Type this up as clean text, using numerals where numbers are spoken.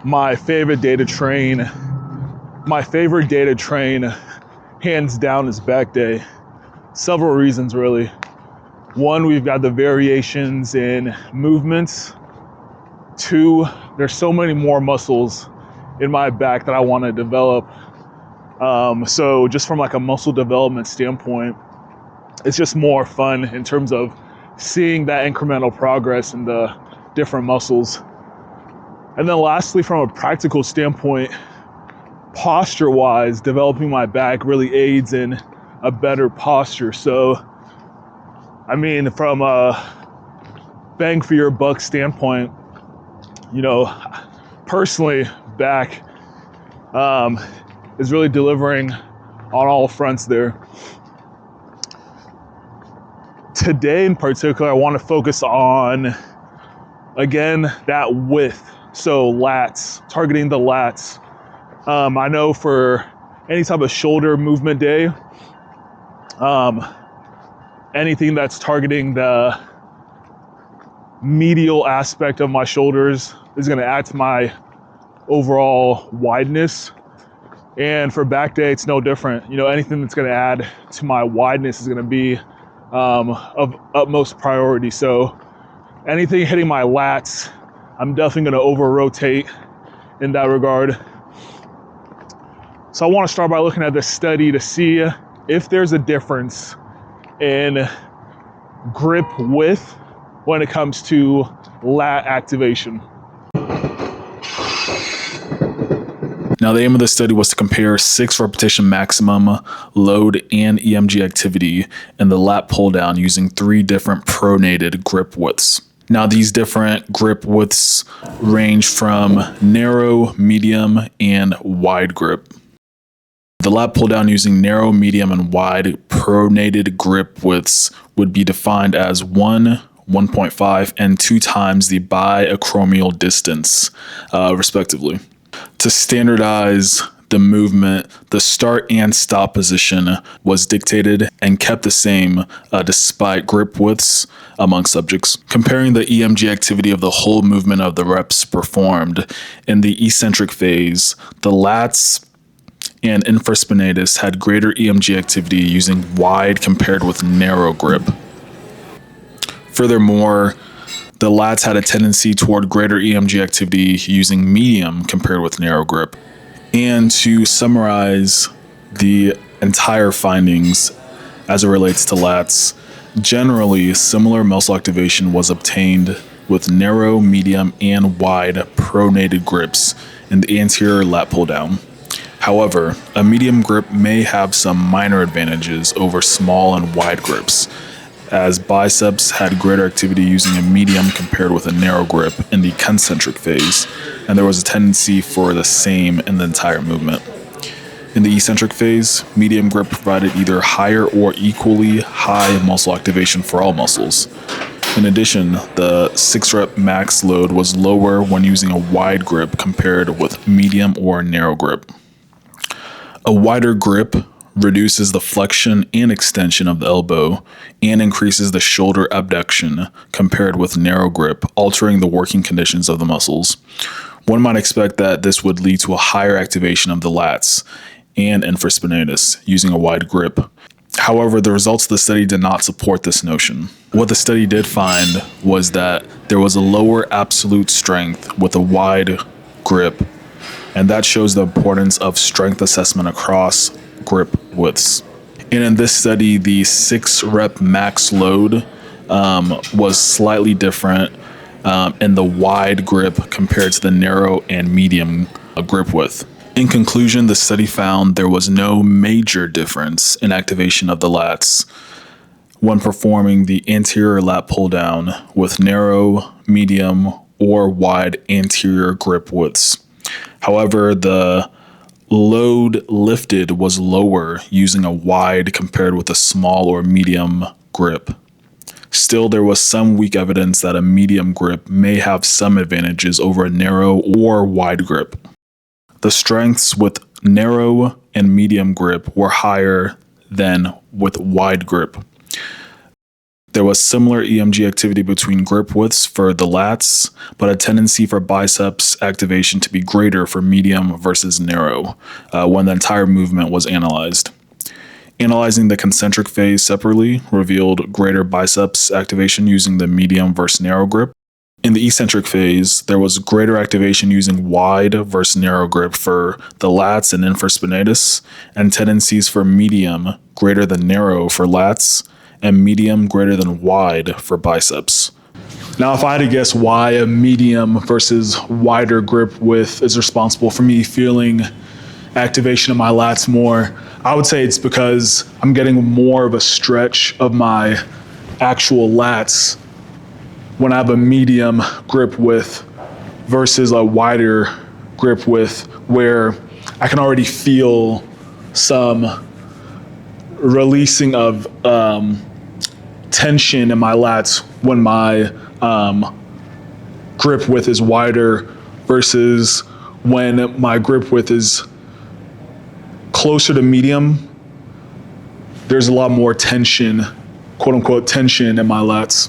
my favorite day to train, hands down, is back day. Several reasons, really. One, we've got the variations in movements. Two, there's so many more muscles in my back that I want to develop. So just from like a muscle development standpoint, it's just more fun in terms of seeing that incremental progress in the different muscles. And then lastly, from a practical standpoint, posture-wise, developing my back really aids in a better posture. So, I mean, from a bang for your buck standpoint, personally, back is really delivering on all fronts there. Today in particular, I want to focus on, again, that width. So lats, targeting the lats. I know for any type of shoulder movement day, anything that's targeting the medial aspect of my shoulders is going to add to my overall wideness. And for back day, it's no different. Anything that's going to add to my wideness is going to be of utmost priority. So anything hitting my lats, I'm definitely going to over rotate in that regard. So I want to start by looking at this study to see if there's a difference in grip width when it comes to lat activation. Now, the aim of the study was to compare 6 repetition maximum load and EMG activity in the lat pull down using 3 different pronated grip widths. Now, these different grip widths range from narrow, medium, and wide grip. The lat pull down using narrow, medium, and wide pronated grip widths would be defined as 1, 1.5, and 2 times the biacromial distance, respectively. To standardize the movement, the start and stop position was dictated and kept the same despite grip widths among subjects. Comparing the EMG activity of the whole movement of the reps performed in the eccentric phase, the lats and infraspinatus had greater EMG activity using wide compared with narrow grip. Furthermore, the lats had a tendency toward greater EMG activity using medium compared with narrow grip. And to summarize the entire findings as it relates to lats, generally similar muscle activation was obtained with narrow, medium, and wide pronated grips in the anterior lat pull down. However, a medium grip may have some minor advantages over small and wide grips, as biceps had greater activity using a medium compared with a narrow grip in the concentric phase, and there was a tendency for the same in the entire movement. In the eccentric phase, medium grip provided either higher or equally high muscle activation for all muscles. In addition, the 6-rep max load was lower when using a wide grip compared with medium or narrow grip. A wider grip reduces the flexion and extension of the elbow and increases the shoulder abduction compared with narrow grip, altering the working conditions of the muscles. One might expect that this would lead to a higher activation of the lats and infraspinatus using a wide grip. However, the results of the study did not support this notion. What the study did find was that there was a lower absolute strength with a wide grip, and that shows the importance of strength assessment across grip widths. And in this study, the 6-rep max load was slightly different in the wide grip compared to the narrow and medium grip width. In conclusion, the study found there was no major difference in activation of the lats when performing the anterior lat pull down with narrow, medium, or wide anterior grip widths. However, the load lifted was lower using a wide compared with a small or medium grip. Still, there was some weak evidence that a medium grip may have some advantages over a narrow or wide grip. The strengths with narrow and medium grip were higher than with wide grip. There was similar EMG activity between grip widths for the lats, but a tendency for biceps activation to be greater for medium versus narrow when the entire movement was analyzed. Analyzing the concentric phase separately revealed greater biceps activation using the medium versus narrow grip. In the eccentric phase, there was greater activation using wide versus narrow grip for the lats and infraspinatus, and tendencies for medium greater than narrow for lats, and medium greater than wide for biceps. Now, if I had to guess why a medium versus wider grip width is responsible for me feeling activation of my lats more, I would say it's because I'm getting more of a stretch of my actual lats when I have a medium grip width versus a wider grip width where I can already feel some releasing of tension in my lats when my grip width is wider versus when my grip width is closer to medium. There's a lot more tension, quote unquote tension, in my lats.